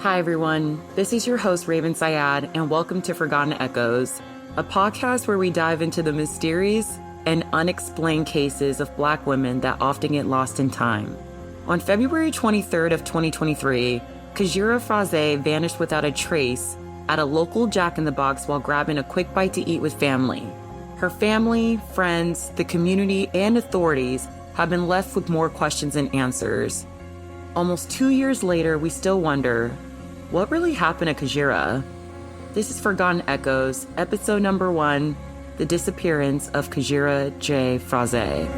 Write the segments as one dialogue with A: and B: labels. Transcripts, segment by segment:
A: Hi, everyone. This is your host, Raven Syed, and welcome to Forgotten Echoes, a podcast where we dive into the mysterious and unexplained cases of Black women that often get lost in time. On February 23rd of 2023, Cajairah Fraise vanished without a trace at a local Jack in the Box while grabbing a quick bite to eat with family. Her family, friends, the community, and authorities have been left with more questions than answers. Almost 2 years later, we still wonder, what really happened to Cajairah? This is Forgotten Echoes, episode number 1, The Disappearance of Cajairah J. Fraise.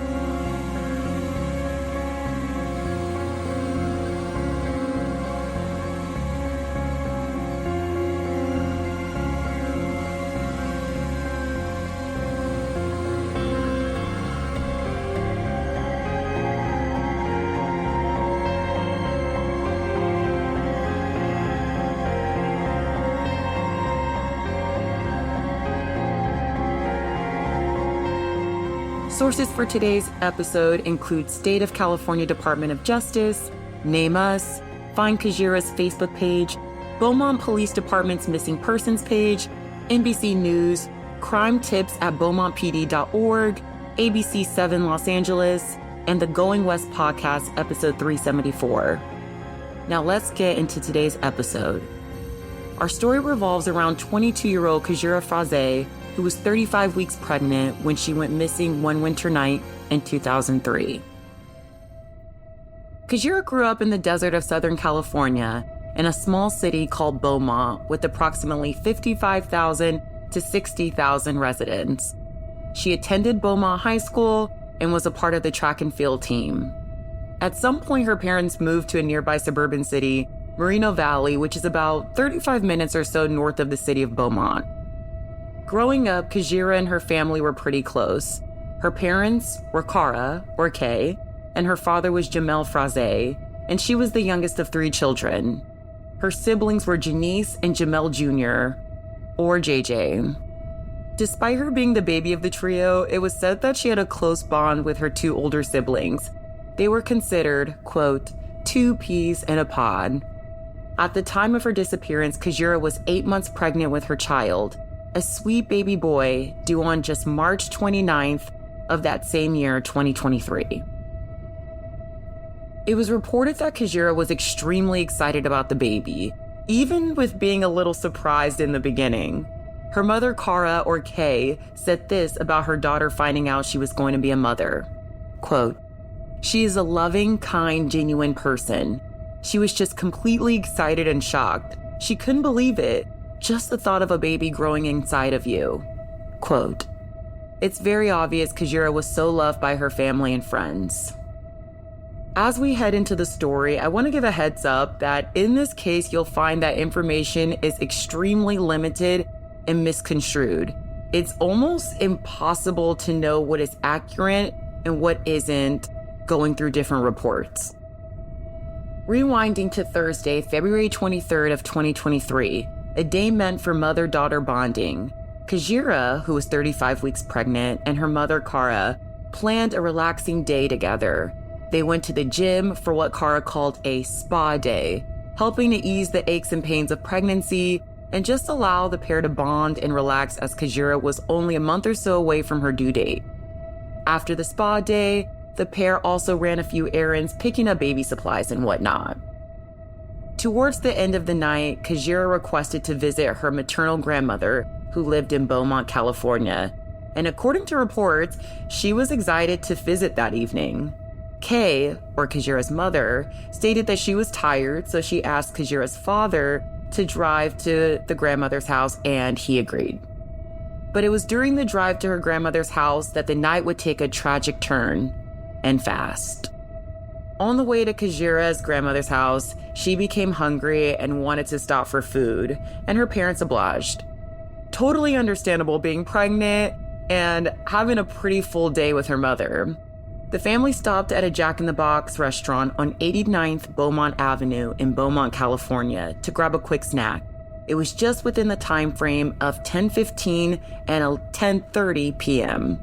A: Sources for today's episode include State of California Department of Justice, Name Us, Find Cajairah's Facebook page, Beaumont Police Department's Missing Persons page, NBC News, Crimetips at beaumontpd.org, ABC 7 Los Angeles, and the Going West podcast, episode 374. Now let's get into today's episode. Our story revolves around 22-year-old Cajairah Fraise, who was 35 weeks pregnant when she went missing one winter night in 2003. Cajairah grew up in the desert of Southern California in a small city called Beaumont with approximately 55,000 to 60,000 residents. She attended Beaumont High School and was a part of the track and field team. At some point, her parents moved to a nearby suburban city, Moreno Valley, which is about 35 minutes or so north of the city of Beaumont. Growing up, Cajairah and her family were pretty close. Her parents were Cara, or Kay, and her father was Jamel Fraise, and she was the youngest of 3 children. Her siblings were Janice and Jamel Jr., or JJ. Despite her being the baby of the trio, it was said that she had a close bond with her 2 older siblings. They were considered, quote, 2 peas in a pod. At the time of her disappearance, Cajairah was 8 months pregnant with her child, a sweet baby boy due on just March 29th of that same year, 2023. It was reported that Cajairah was extremely excited about the baby, even with being a little surprised in the beginning. Her mother, Cara, or Kay, said this about her daughter finding out she was going to be a mother. Quote, "She is a loving, kind, genuine person. She was just completely excited and shocked. She couldn't believe it. Just the thought of a baby growing inside of you." Quote, "It's very obvious Cajairah was so loved by her family and friends." As we head into the story, I want to give a heads up that in this case, you'll find that information is extremely limited and misconstrued. It's almost impossible to know what is accurate and what isn't going through different reports. Rewinding to Thursday, February 23rd of 2023, a day meant for mother-daughter bonding. Cajairah, who was 35 weeks pregnant, and her mother, Cara, planned a relaxing day together. They went to the gym for what Cara called a spa day, helping to ease the aches and pains of pregnancy and just allow the pair to bond and relax as Cajairah was only a month or so away from her due date. After the spa day, the pair also ran a few errands, picking up baby supplies and whatnot. Towards the end of the night, Cajairah requested to visit her maternal grandmother, who lived in Beaumont, California. And according to reports, she was excited to visit that evening. Kay, or Cajairah's mother, stated that she was tired, so she asked Cajairah's father to drive to the grandmother's house, and he agreed. But it was during the drive to her grandmother's house that the night would take a tragic turn, and fast. On the way to Cajairah's grandmother's house, she became hungry and wanted to stop for food, and her parents obliged. Totally understandable being pregnant and having a pretty full day with her mother. The family stopped at a Jack in the Box restaurant on 89th Beaumont Avenue in Beaumont, California to grab a quick snack. It was just within the time frame of 10:15 and 10:30 p.m.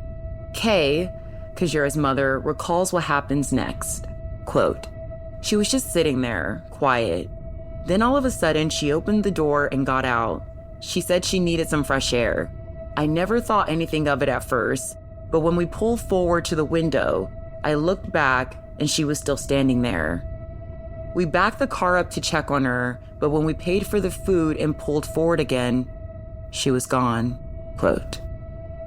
A: Kay, Cajairah's mother, recalls what happens next. Quote, "She was just sitting there, quiet. Then all of a sudden, she opened the door and got out. She said she needed some fresh air. I never thought anything of it at first, but when we pulled forward to the window, I looked back and she was still standing there. We backed the car up to check on her, but when we paid for the food and pulled forward again, she was gone, quote.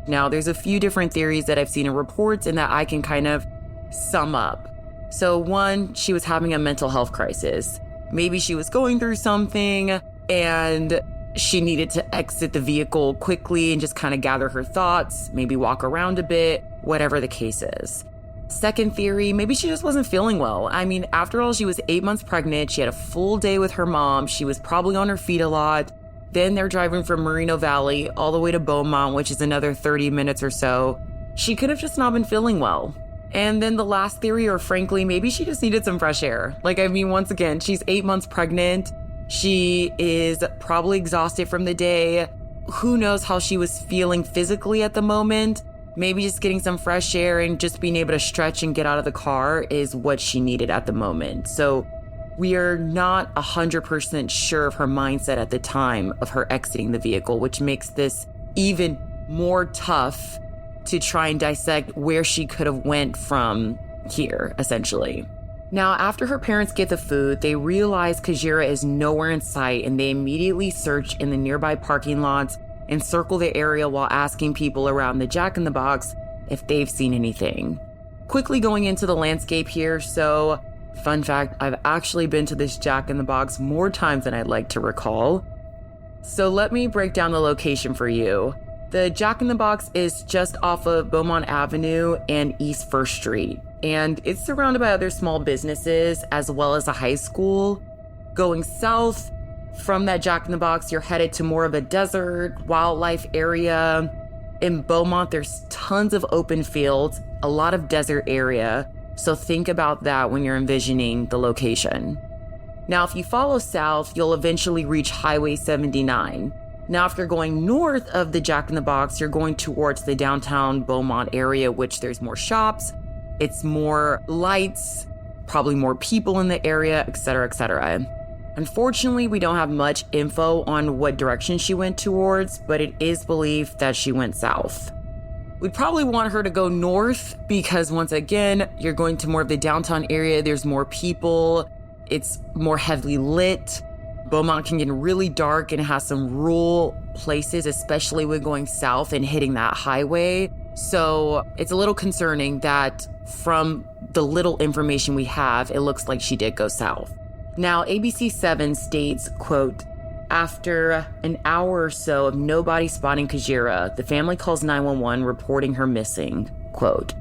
A: Now, there's a few different theories that I've seen in reports and that I can kind of sum up. So one, she was having a mental health crisis. Maybe she was going through something and she needed to exit the vehicle quickly and just kind of gather her thoughts, maybe walk around a bit, whatever the case is. Second theory, maybe she just wasn't feeling well. I mean, after all, she was 8 months pregnant. She had a full day with her mom. She was probably on her feet a lot. Then they're driving from Moreno Valley all the way to Beaumont, which is another 30 minutes or so. She could have just not been feeling well. And then the last theory, or frankly, maybe she just needed some fresh air. Once again, she's 8 months pregnant. She is probably exhausted from the day. Who knows how she was feeling physically at the moment? Maybe just getting some fresh air and just being able to stretch and get out of the car is what she needed at the moment. So we are not 100% sure of her mindset at the time of her exiting the vehicle, which makes this even more tough to try and dissect where she could have went from here, essentially. Now, after her parents get the food, they realize Cajairah is nowhere in sight, and they immediately search in the nearby parking lots and circle the area while asking people around the Jack in the Box if they've seen anything. Quickly going into the landscape here, so fun fact, I've actually been to this Jack in the Box more times than I'd like to recall. So let me break down the location for you. The Jack in the Box is just off of Beaumont Avenue and East 1st Street, and it's surrounded by other small businesses as well as a high school. Going south from that Jack in the Box, you're headed to more of a desert, wildlife area. In Beaumont, there's tons of open fields, a lot of desert area. So think about that when you're envisioning the location. Now, if you follow south, you'll eventually reach Highway 79. Now, if you're going north of the Jack in the Box, you're going towards the downtown Beaumont area, which there's more shops, it's more lights, probably more people in the area, etc., etc. Unfortunately, we don't have much info on what direction she went towards, but it is believed that she went south. We'd probably want her to go north because, once again, you're going to more of the downtown area. There's more people. It's more heavily lit. Beaumont can get really dark and has some rural places, especially when going south and hitting that highway. So it's a little concerning that from the little information we have, it looks like she did go south. Now, ABC 7 states, quote, after an hour or so of nobody spotting Cajairah, the family calls 911 reporting her missing, quote.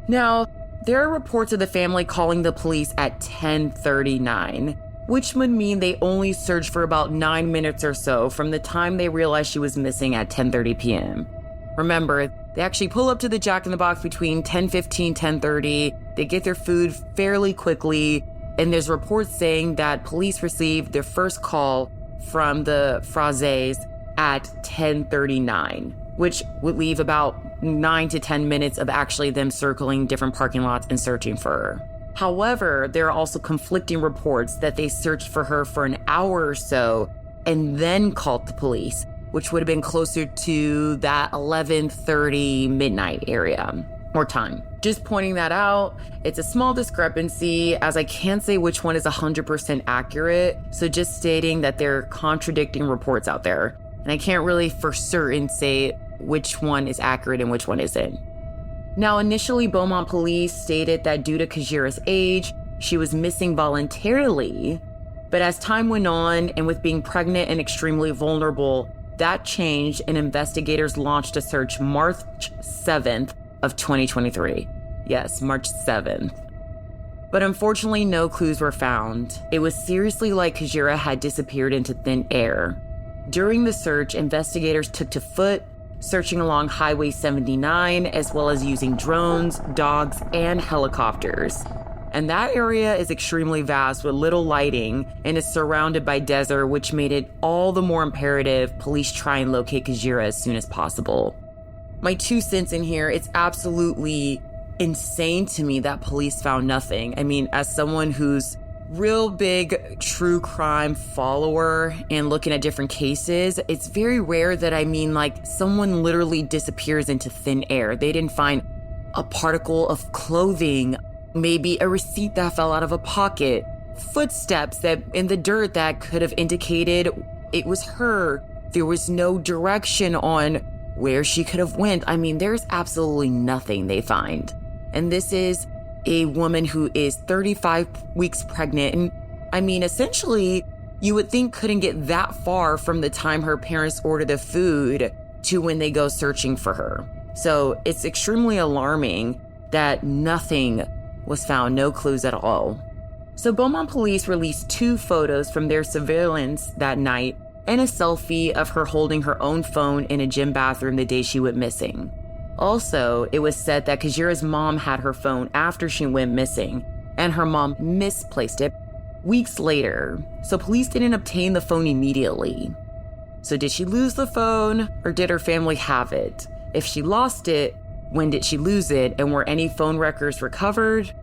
A: Now, there are reports of the family calling the police at 10:39, which would mean they only searched for about 9 minutes or so from the time they realized she was missing at 10:30 p.m. Remember, they actually pull up to the Jack in the Box between 10:15, 10:30. They get their food fairly quickly. And there's reports saying that police received their first call from the Fraises at 10:39, which would leave about 9 to 10 minutes of actually them circling different parking lots and searching for her. However, there are also conflicting reports that they searched for her for an hour or so and then called the police, which would have been closer to that 11:30 midnight area or time. Just pointing that out, it's a small discrepancy as I can't say which one is 100% accurate. So just stating that there are contradicting reports out there. And I can't really for certain say which one is accurate and which one isn't. Now, initially, Beaumont police stated that due to Cajairah's age, she was missing voluntarily. But as time went on and with being pregnant and extremely vulnerable, that changed and investigators launched a search March 7th of 2023. Yes, March 7th. But unfortunately, no clues were found. It was seriously like Cajairah had disappeared into thin air. During the search, investigators took to foot, searching along Highway 79, as well as using drones, dogs, and helicopters. And that area is extremely vast with little lighting and is surrounded by desert, which made it all the more imperative police try and locate Cajairah as soon as possible. My 2 cents in here, it's absolutely insane to me that police found nothing. I mean, as someone who's real big true crime follower and looking at different cases, it's very rare that someone literally disappears into thin air. They didn't find a particle of clothing, maybe a receipt that fell out of a pocket, footsteps that in the dirt that could have indicated it was her. There was no direction on where she could have went. There's absolutely nothing they find. And this is a woman who is 35 weeks pregnant. And essentially, you would think couldn't get that far from the time her parents order the food to when they go searching for her. So it's extremely alarming that nothing was found, no clues at all. So Beaumont police released 2 photos from their surveillance that night and a selfie of her holding her own phone in a gym bathroom the day she went missing. Also, it was said that Cajairah's mom had her phone after she went missing, and her mom misplaced it weeks later, so police didn't obtain the phone immediately. So did she lose the phone, or did her family have it? If she lost it, when did she lose it, and were any phone records recovered?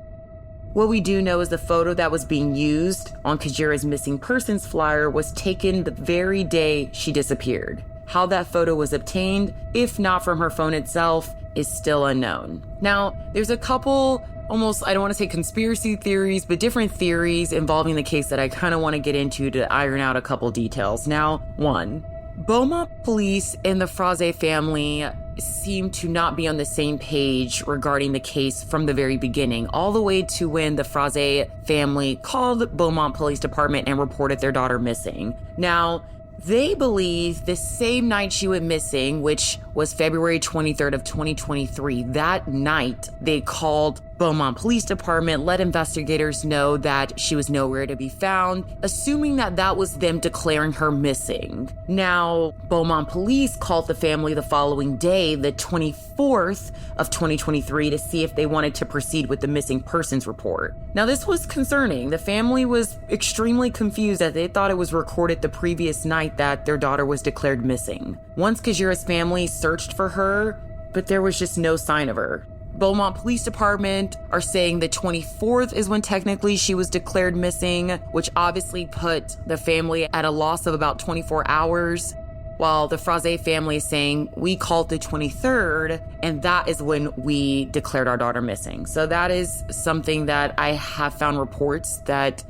A: What we do know is the photo that was being used on Cajairah's missing persons flyer was taken the very day she disappeared. How that photo was obtained, if not from her phone itself, is still unknown. Now, there's a couple almost, I don't want to say conspiracy theories, but different theories involving the case that I kind of want to get into to iron out a couple details. Now, 1, Beaumont police and the Fraise family seem to not be on the same page regarding the case from the very beginning, all the way to when the Fraise family called Beaumont Police Department and reported their daughter missing. Now, they believe the same night she went missing, which was February 23rd of 2023, that night they called Beaumont Police Department, let investigators know that she was nowhere to be found, assuming that that was them declaring her missing. Now, Beaumont Police called the family the following day, the 24th of 2023, to see if they wanted to proceed with the missing persons report. Now, this was concerning. The family was extremely confused as they thought it was recorded the previous night that their daughter was declared missing. Once Cajairah's family searched for her, but there was just no sign of her. Beaumont Police Department are saying the 24th is when technically she was declared missing, which obviously put the family at a loss of about 24 hours, while the Fraise family is saying we called the 23rd, and that is when we declared our daughter missing. So that is something that I have found reports that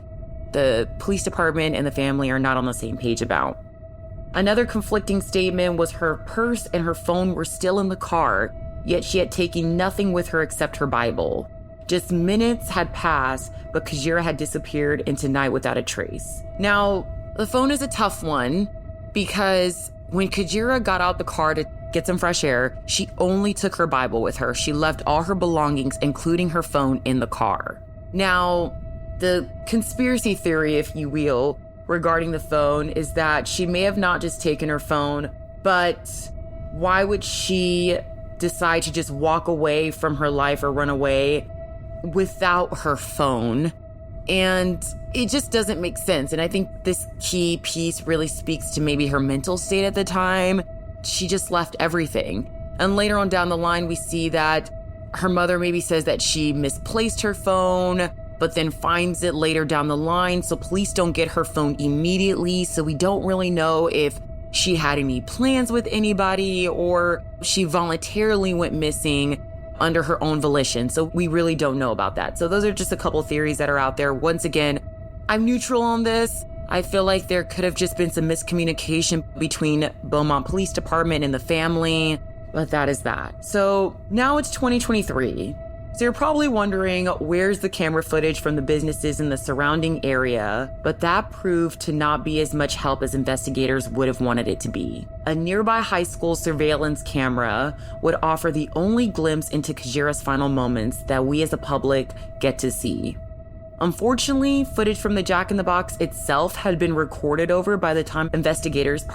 A: the police department and the family are not on the same page about. Another conflicting statement was her purse and her phone were still in the car, yet she had taken nothing with her except her Bible. Just minutes had passed, but Cajairah had disappeared into night without a trace. Now, the phone is a tough one because when Cajairah got out the car to get some fresh air, she only took her Bible with her. She left all her belongings, including her phone, in the car. Now, the conspiracy theory, if you will, regarding the phone is that she may have not just taken her phone, but why would she decide to just walk away from her life or run away without her phone? And it just doesn't make sense. And I think this key piece really speaks to maybe her mental state at the time. She just left everything. And later on down the line, we see that her mother maybe says that she misplaced her phone, but then finds it later down the line. So police don't get her phone immediately. So we don't really know if she had any plans with anybody or she voluntarily went missing under her own volition. So we really don't know about that. So those are just a couple theories that are out there. Once again, I'm neutral on this. I feel like there could have just been some miscommunication between Beaumont Police Department and the family, but that is that. So now it's 2023. So you're probably wondering, where's the camera footage from the businesses in the surrounding area? But that proved to not be as much help as investigators would have wanted it to be. A nearby high school surveillance camera would offer the only glimpse into Cajairah's final moments that we as a public get to see. Unfortunately, footage from the Jack in the Box itself had been recorded over by the time investigators,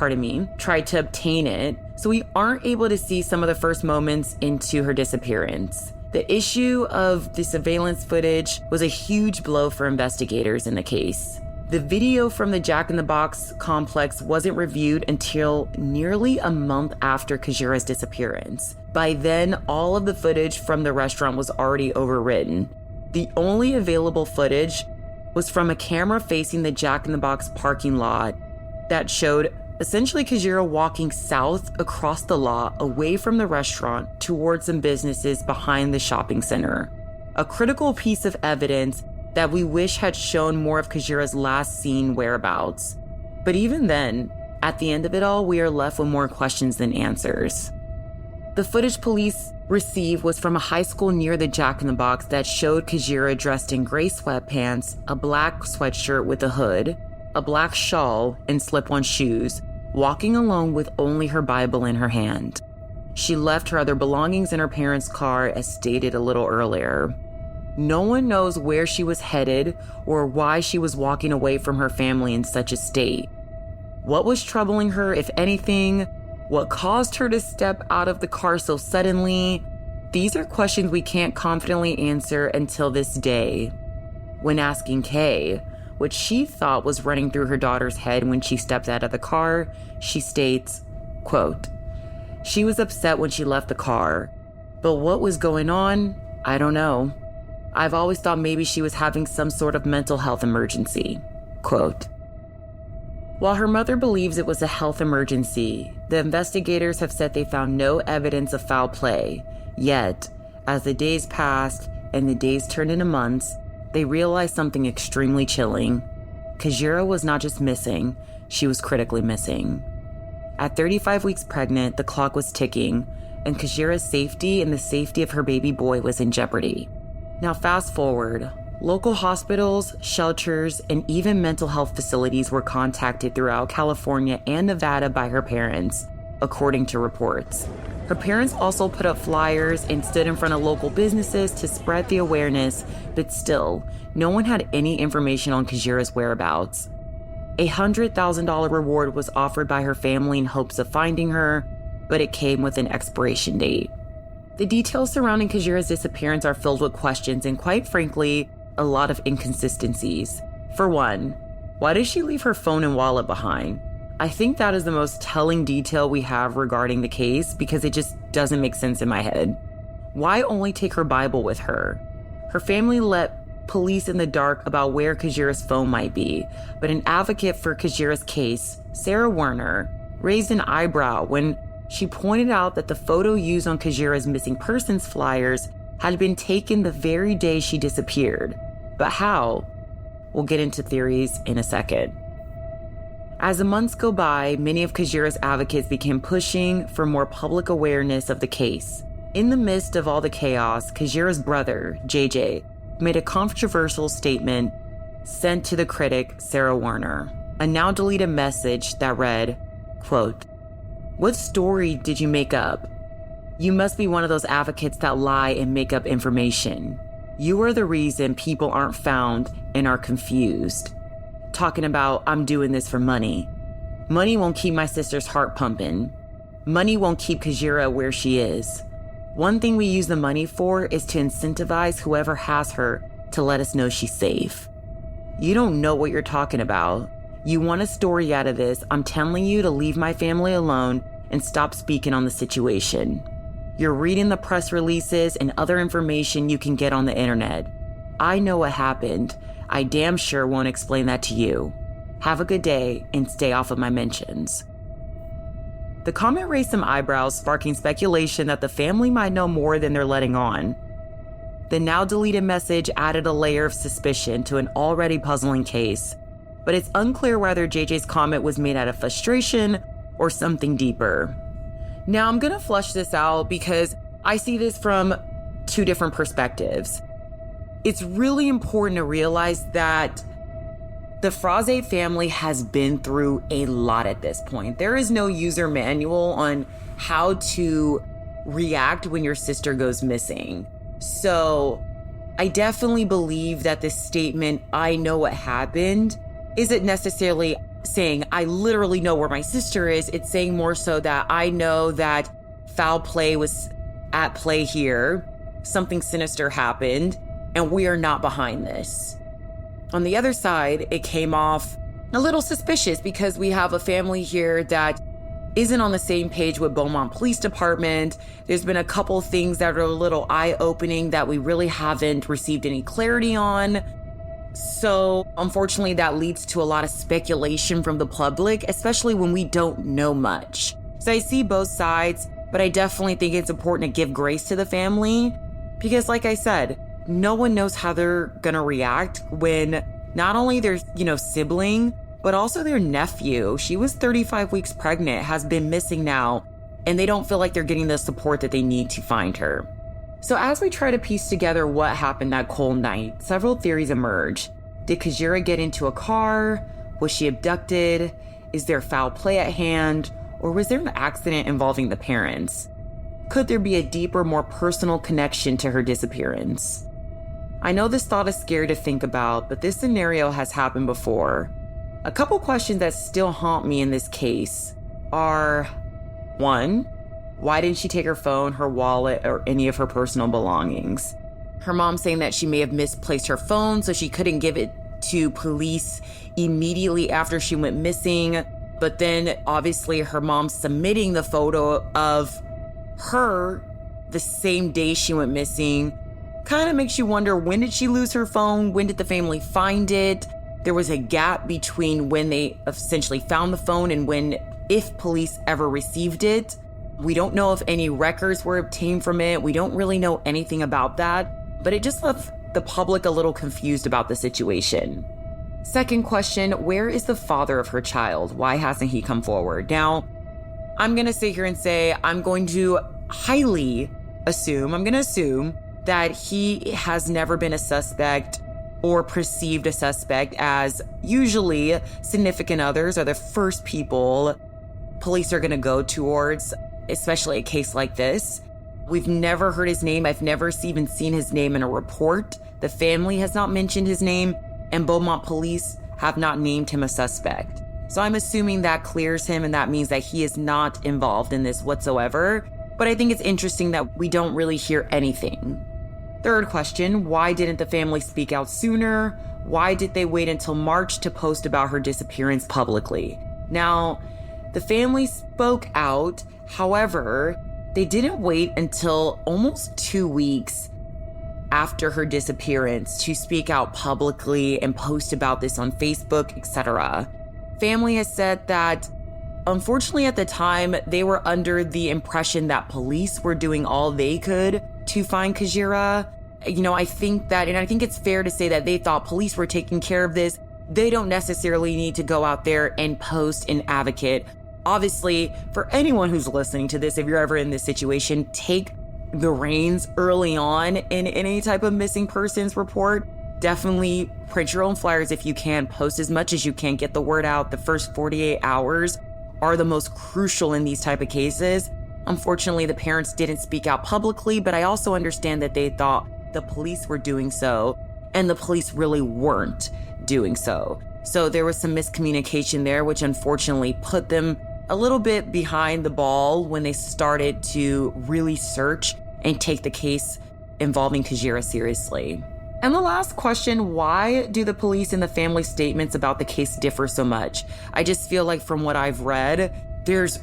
A: tried to obtain it, so we aren't able to see some of the first moments into her disappearance. The issue of the surveillance footage was a huge blow for investigators in the case. The video from the Jack in the Box complex wasn't reviewed until nearly a month after Cajairah's disappearance. By then, all of the footage from the restaurant was already overwritten. The only available footage was from a camera facing the Jack in the Box parking lot that showed essentially Cajairah walking south across the lot away from the restaurant towards some businesses behind the shopping center. A critical piece of evidence that we wish had shown more of Cajairah's last seen whereabouts. But even then, at the end of it all, we are left with more questions than answers. The footage police received was from a high school near the Jack in the Box that showed Cajairah dressed in gray sweatpants, a black sweatshirt with a hood, a black shawl, and slip-on shoes, walking alone with only her Bible in her hand. She left her other belongings in her parents' car, as stated a little earlier. No one knows where she was headed or why she was walking away from her family in such a state. What was troubling her, if anything? What caused her to step out of the car so suddenly? These are questions we can't confidently answer until this day. When asking Kay what she thought was running through her daughter's head when she stepped out of the car, she states, quote, "She was upset when she left the car, but what was going on? I don't know. I've always thought maybe she was having some sort of mental health emergency." Quote. While her mother believes it was a health emergency, the investigators have said they found no evidence of foul play. Yet, as the days passed and the days turned into months, they realized something extremely chilling. Cajairah was not just missing, she was critically missing. At 35 weeks pregnant, the clock was ticking, and Cajairah's safety and the safety of her baby boy was in jeopardy. Now fast forward. Local hospitals, shelters, and even mental health facilities were contacted throughout California and Nevada by her parents, according to reports. Her parents also put up flyers and stood in front of local businesses to spread the awareness, but still, no one had any information on Cajairah's whereabouts. A $100,000 reward was offered by her family in hopes of finding her, but it came with an expiration date. The details surrounding Cajairah's disappearance are filled with questions and, quite frankly, a lot of inconsistencies. For one, why did she leave her phone and wallet behind? I think that is the most telling detail we have regarding the case because it just doesn't make sense in my head. Why only take her Bible with her? Her family let police in the dark about where Cajairah's phone might be, but an advocate for Cajairah's case, Sarah Werner, raised an eyebrow when she pointed out that the photo used on Cajairah's missing persons flyers had been taken the very day she disappeared. But how? We'll get into theories in a second. As the months go by, many of Cajairah's advocates began pushing for more public awareness of the case. In the midst of all the chaos, Cajairah's brother, JJ, made a controversial statement sent to the critic Sarah Werner, a now deleted message that read, quote, "What story did you make up? You must be one of those advocates that lie and make up information. You are the reason people aren't found and are confused. Talking about, I'm doing this for money. Money won't keep my sister's heart pumping. Money won't keep Cajairah where she is. One thing we use the money for is to incentivize whoever has her to let us know she's safe. You don't know what you're talking about. You want a story out of this. I'm telling you to leave my family alone and stop speaking on the situation. You're reading the press releases and other information you can get on the internet. I know what happened. I damn sure won't explain that to you. Have a good day and stay off of my mentions." The comment raised some eyebrows, sparking speculation that the family might know more than they're letting on. The now deleted message added a layer of suspicion to an already puzzling case, but it's unclear whether JJ's comment was made out of frustration or something deeper. Now I'm gonna flush this out because I see this from two different perspectives. It's really important to realize that the Fraise family has been through a lot at this point. There is no user manual on how to react when your sister goes missing. So I definitely believe that this statement, "I know what happened," isn't necessarily saying I literally know where my sister is. It's saying more so that I know that foul play was at play here, something sinister happened, and we are not behind this. On the other side, it came off a little suspicious because we have a family here that isn't on the same page with Beaumont Police Department. There's been a couple things that are a little eye-opening that we really haven't received any clarity on. So unfortunately, that leads to a lot of speculation from the public, especially when we don't know much. So I see both sides, but I definitely think it's important to give grace to the family because, like I said, no one knows how they're gonna react when not only their, sibling, but also their nephew, she was 35 weeks pregnant, has been missing now, and they don't feel like they're getting the support that they need to find her. So as we try to piece together what happened that cold night, several theories emerge. Did Cajairah get into a car? Was she abducted? Is there foul play at hand? Or was there an accident involving the parents? Could there be a deeper, more personal connection to her disappearance? I know this thought is scary to think about, but this scenario has happened before. A couple questions that still haunt me in this case are, 1, why didn't she take her phone, her wallet, or any of her personal belongings? Her mom saying that she may have misplaced her phone, so she couldn't give it to police immediately after she went missing. But then obviously her mom submitting the photo of her the same day she went missing kind of makes you wonder, when did she lose her phone? When did the family find it? There was a gap between when they essentially found the phone and when, if police ever received it. We don't know if any records were obtained from it. We don't really know anything about that, but it just left the public a little confused about the situation. Second question, where is the father of her child? Why hasn't he come forward? Now, I'm going to sit here and say, I'm going to assume that he has never been a suspect or perceived a suspect, as usually significant others are the first people police are going to go towards, especially a case like this. We've never heard his name. I've never even seen his name in a report. The family has not mentioned his name, and Beaumont Police have not named him a suspect. So I'm assuming that clears him, and that means that he is not involved in this whatsoever. But I think it's interesting that we don't really hear anything. Third question, why didn't the family speak out sooner? Why did they wait until March to post about her disappearance publicly? Now, the family spoke out. However, they didn't wait until almost 2 weeks after her disappearance to speak out publicly and post about this on Facebook, etc. Family has said that, unfortunately, at the time, they were under the impression that police were doing all they could to find Cajairah. I think it's fair to say that they thought police were taking care of this. They don't necessarily need to go out there and post and advocate. Obviously, for anyone who's listening to this, if you're ever in this situation, take the reins early on in any type of missing persons report. Definitely print your own flyers if you can, post as much as you can, get the word out. The first 48 hours are the most crucial in these type of cases. Unfortunately, the parents didn't speak out publicly, but I also understand that they thought the police were doing so, and the police really weren't doing so. So there was some miscommunication there, which unfortunately put them a little bit behind the ball when they started to really search and take the case involving Cajairah seriously. And the last question, why do the police and the family statements about the case differ so much? I just feel like from what I've read, there's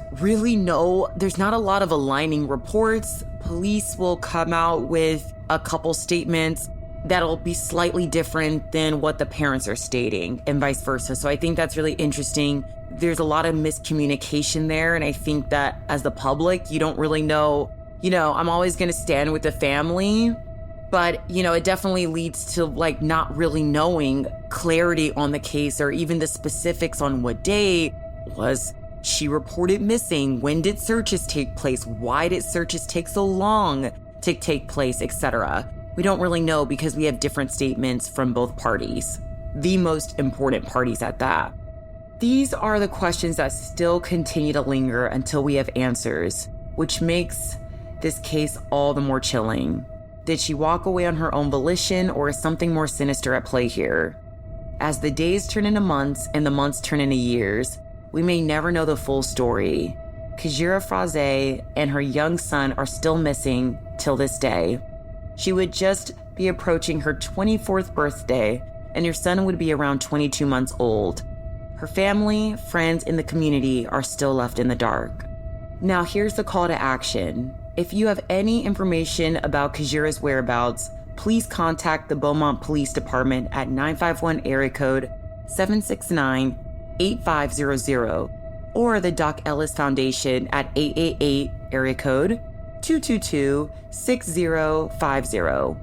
A: not a lot of aligning reports. Police will come out with a couple statements that'll be slightly different than what the parents are stating and vice versa. So I think that's really interesting. There's a lot of miscommunication there. And I think that as the public, you don't really know, I'm always going to stand with the family, but it definitely leads to not really knowing clarity on the case or even the specifics on what day was she reported missing, when did searches take place, why did searches take so long to take place, etc. We don't really know because we have different statements from both parties, the most important parties at that. These are the questions that still continue to linger until we have answers, which makes this case all the more chilling. Did she walk away on her own volition, or is something more sinister at play here? As the days turn into months and the months turn into years, we may never know the full story. Cajairah Fraise and her young son are still missing till this day. She would just be approaching her 24th birthday, and her son would be around 22 months old. Her family, friends, and the community are still left in the dark. Now here's the call to action. If you have any information about Cajairah's whereabouts, please contact the Beaumont Police Department at 951 area code 769-8500 or the Dock Ellis Foundation at 888 area code 222-6050.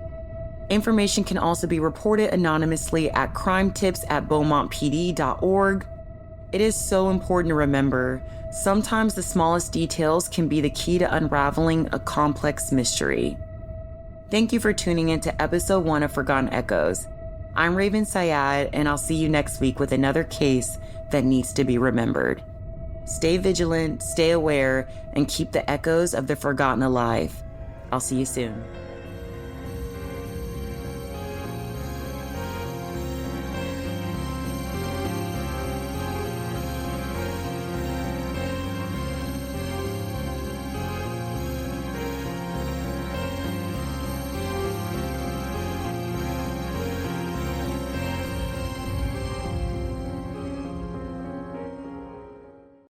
A: Information can also be reported anonymously at crimetips@beaumontpd.org. It is so important to remember, sometimes the smallest details can be the key to unraveling a complex mystery. Thank you for tuning in to episode 1 of Forgotten Echoes. I'm Raven Syed, and I'll see you next week with another case that needs to be remembered. Stay vigilant, stay aware, and keep the echoes of the forgotten alive. I'll see you soon.